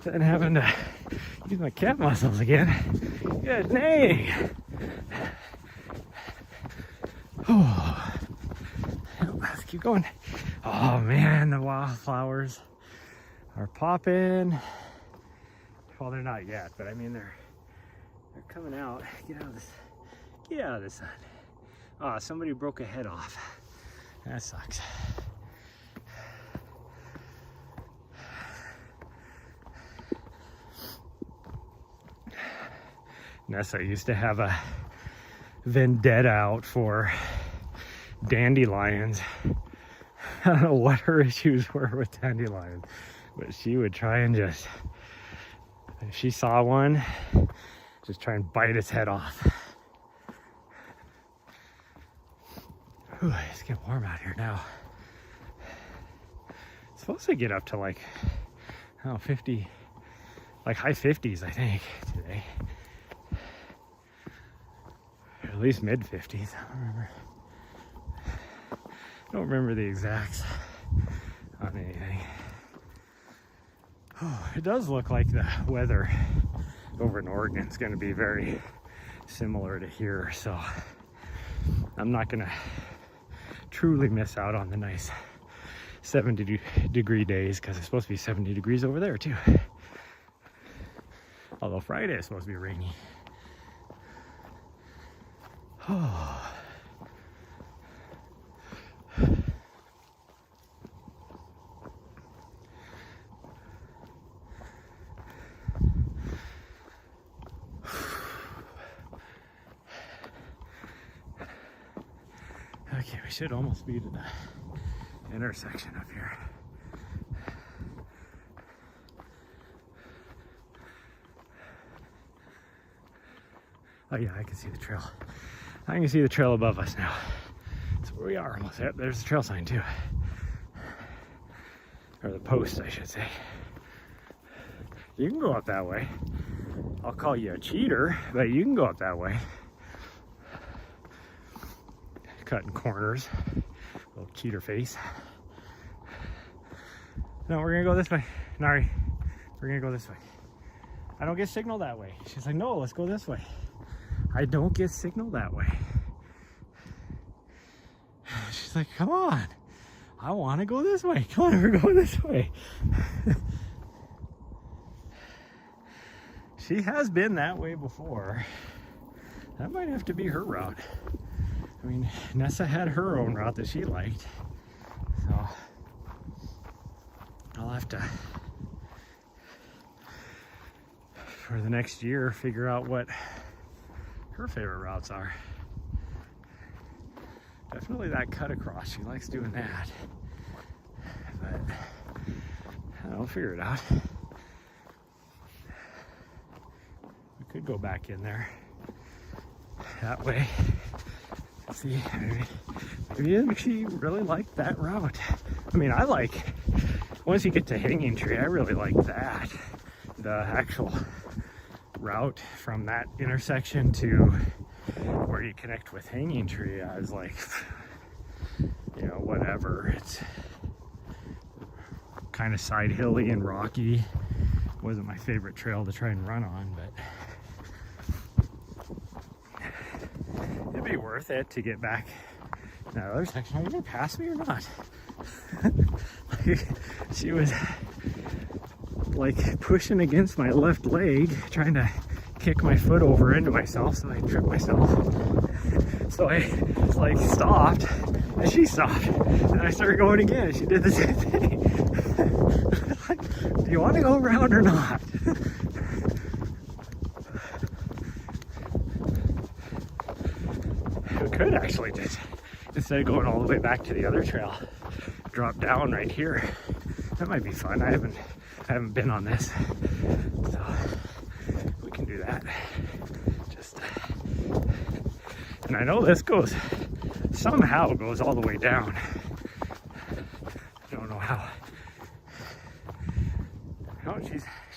Then having to use my calf muscles again. Good dang. Oh, let's keep going. Oh man, the wildflowers are popping. Well, they're not yet, but I mean they're coming out. Get out of the sun. Oh, somebody broke a head off. That sucks. Nessa used to have a vendetta out for dandelions. I don't know what her issues were with dandelions, but she would try and just, if she saw one, just try and bite its head off. Ooh, it's getting warm out here now. It's supposed to get up to like, I don't know, 50, like high 50s, I think, today. Or at least mid 50s. I don't remember the exacts on anything. Oh, it does look like the weather over in Oregon is going to be very similar to here, so I'm not going to truly miss out on the nice 70-degree days, because it's supposed to be 70 degrees over there too. Although Friday is supposed to be rainy. Oh. Okay, we should almost be to the intersection up here. Oh yeah, I can see the trail. I can see the trail above us now. That's where we are almost. Yep, there's the trail sign too. Or the post, I should say. You can go up that way. I'll call you a cheater, but you can go up that way. Cutting corners. Little cheater face. No, we're gonna go this way. Nari, we're gonna go this way. I don't get signal that way. She's like, no, let's go this way. I don't get signal that way. She's like, come on. I want to go this way. Come on, we're going this way. She has been that way before. That might have to be her route. I mean, Nessa had her own route that she liked. So I'll have to, for the next year, figure out what her favorite routes are. definitely that cut across. She likes doing that. But I'll figure it out. We could go back in there that way. See, maybe she really liked that route. I mean, I like, once you get to Hanging Tree, I really like that. The actual route from that intersection to where you connect with Hanging Tree, I was like, you know, whatever. It's kind of side hilly and rocky. Wasn't my favorite trail to try and run on, but it'd be worth it to get back. That other section, are you gonna pass me or not? Like, she was like pushing against my left leg, trying to kick my foot over into myself, so I tripped myself. So I like stopped, and she stopped, and I started going again, and she did the same thing. Like, do you want to go around or not? We could actually just, instead of going all the way back to the other trail, drop down right here. That might be fun. I haven't been on this, so we can do that. Just, and I know this goes, somehow goes all the way down. I don't know how. No,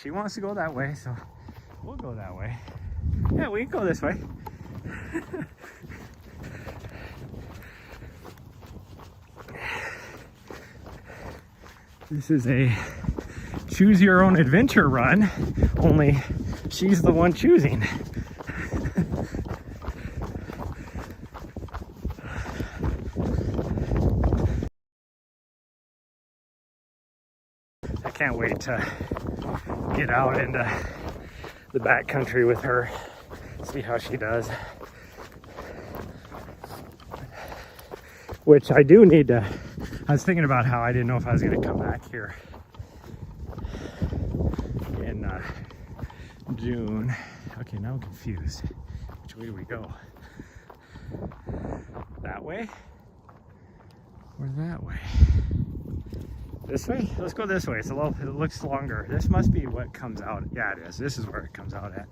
she wants to go that way, so we'll go that way. Yeah, we can go this way. This is a choose your own adventure run, only she's the one choosing. I can't wait to get out into the backcountry with her, see how she does. Which I do need to, I was thinking about how I didn't know if I was going to come back here in June. Okay, now I'm confused. Which way do we go? That way? Or that way? This way? Let's go this way. It's a little, it looks longer. This must be what comes out. Yeah, it is. This is where it comes out at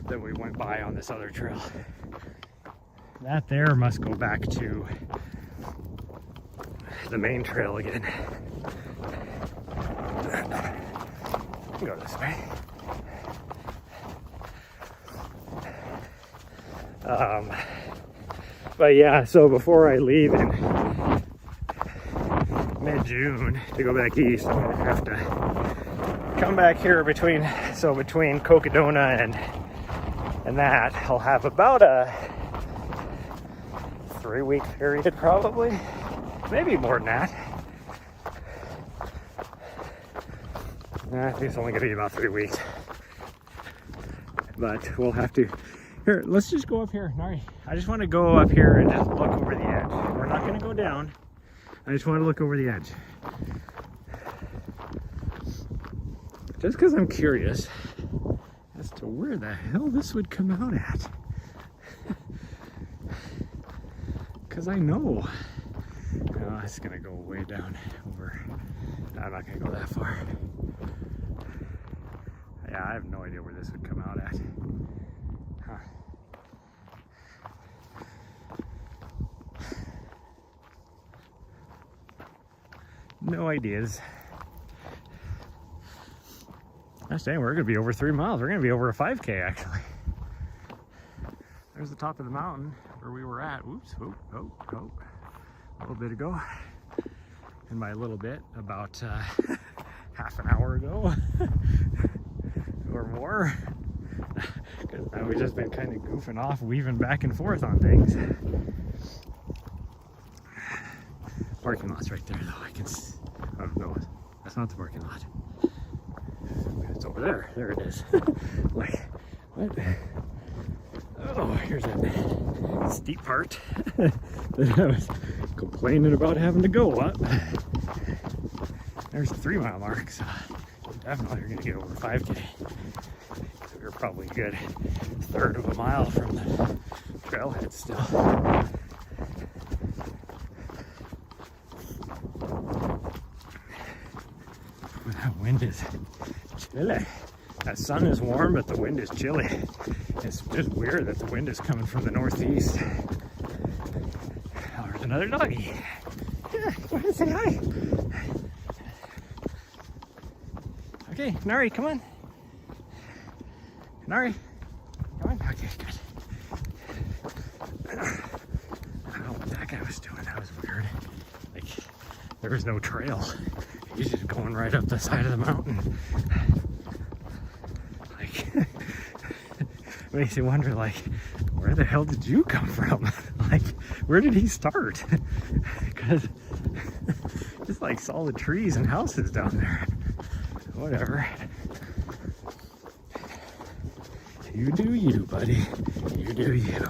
that we went by on this other trail. That there must go back to the main trail again. Go this way. But yeah, so before I leave in mid-June to go back east, I'm gonna have to come back here between Cocodona and that. I'll have about a 3-week period probably. Maybe more than that. I think it's only going to be about 3 weeks. But we'll have to... Here, let's just go up here. Nari, I just want to go up here and just look over the edge. We're not going to go down. I just want to look over the edge. Just because I'm curious as to where the hell this would come out at. Because I know... Oh, it's gonna go way down over. I'm not gonna go that far. Yeah, I have no idea where this would come out at. Huh. No ideas. Gosh dang, we're gonna be over 3 miles. We're gonna be over a 5K actually. There's the top of the mountain where we were at. Oops, oh. A little bit ago, and by a little bit, about half an hour ago or more, because we've just been kind of goofing off, weaving back and forth on things. Parking lot's right there though. I can see. Oh no, that's not the parking lot. It's over there. There it is. Like, what? Oh, here's that steep part that I was complaining about having to go up. There's the 3 mile mark, so definitely you're gonna get over 5K. So you're probably a good 1/3 of a mile from the trailhead still. wind is chilly. That sun is warm, but the wind is chilly. It's just weird that the wind is coming from the northeast. Oh, there's another doggy. Yeah, go ahead and say hi. Okay, Nari, come on. Nari, come on. Okay, good. I don't know what that guy was doing. That was weird. Like, there was no trail. He's just going right up the side of the mountain. Like, makes you wonder, like, where the hell did you come from? Like, where did he start? Because it's like solid trees and houses down there. Whatever. You do you, buddy. You do you.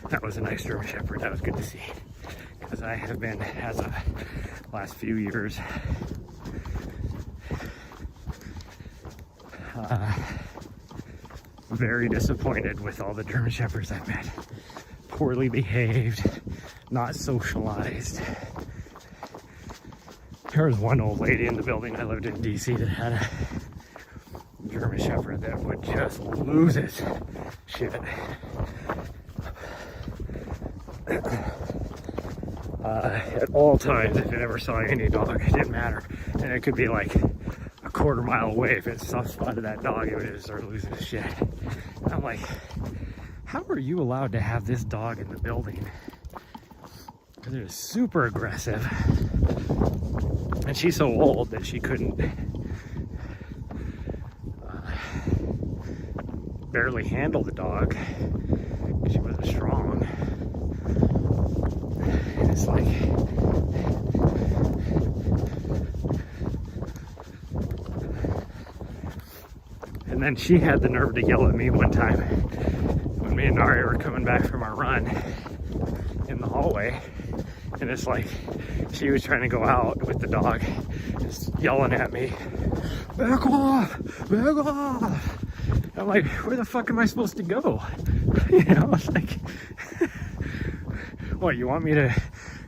That was a nice German Shepherd. That was good to see. Because I have been, as of last few years, very disappointed with all the German Shepherds I've met. Poorly behaved, not socialized. There was one old lady in the building I lived in DC that had a German Shepherd that would just lose its shit. At all times, if it ever saw any dog, it didn't matter. And it could be like a quarter mile away. If it spotted that dog, it would just start losing its shit. And I'm like, how are you allowed to have this dog in the building? Because it is super aggressive. And she's so old that she couldn't barely handle the dog. She wasn't strong. And it's like, and then she had the nerve to yell at me one time when me and Nari were coming back from our run in the hallway. And it's like, she was trying to go out with the dog, just yelling at me, back off, back off. And I'm like, where the fuck am I supposed to go? You know, it's like, what, you want me to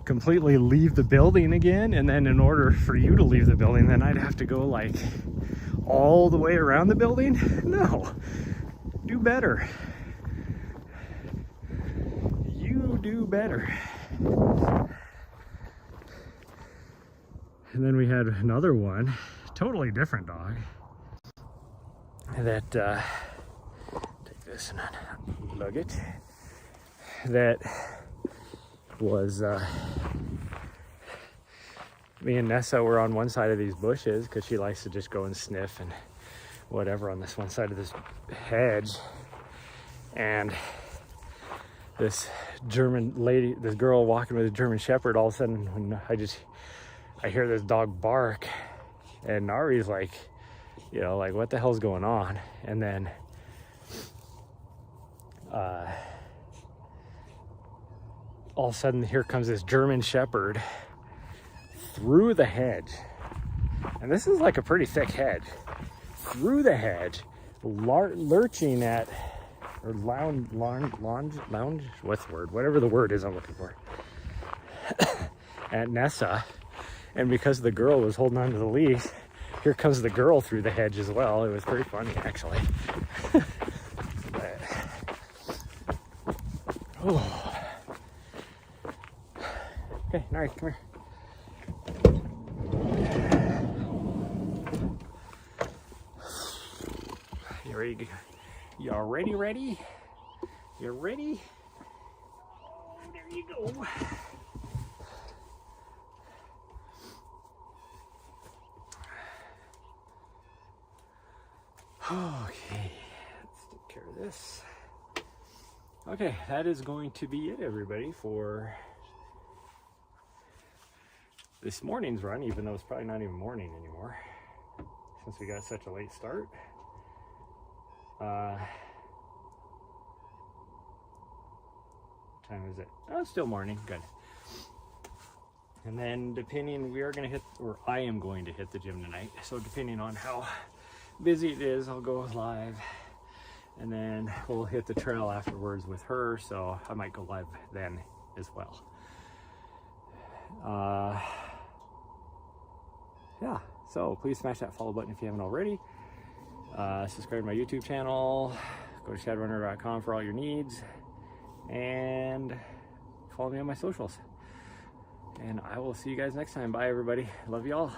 completely leave the building again? And then in order for you to leave the building, then I'd have to go like all the way around the building? No, do better. You do better. And then we had another one, totally different dog, that, take this and unplug it, that was, me and Nessa were on one side of these bushes because she likes to just go and sniff and whatever on this one side of this hedge. And this German lady, this girl walking with a German Shepherd, all of a sudden when I hear this dog bark, and Nari's like, you know, like, what the hell's going on? And then all of a sudden here comes this German Shepherd through the hedge. And this is like a pretty thick hedge. Through the hedge, lurching at, or lounge, what's the word? Whatever the word is I'm looking for. At Nessa. And because the girl was holding on to the leash, here comes the girl through the hedge as well. It was pretty funny, actually. But, oh. Okay, Nari, come here. You ready? You already ready? You ready? There you go. Okay, let's take care of this. Okay, that is going to be it, everybody, for this morning's run, even though it's probably not even morning anymore, since we got such a late start. What time is it? Oh, it's still morning. Good. And then depending, we are going to hit, or I am going to hit the gym tonight. So depending on how busy it is, I'll go live. And then we'll hit the trail afterwards with her. So I might go live then as well. Yeah, so please smash that follow button if you haven't already. Subscribe to my YouTube channel. Go to shadowrunner.com for all your needs. And follow me on my socials. And I will see you guys next time. Bye, everybody. Love y'all.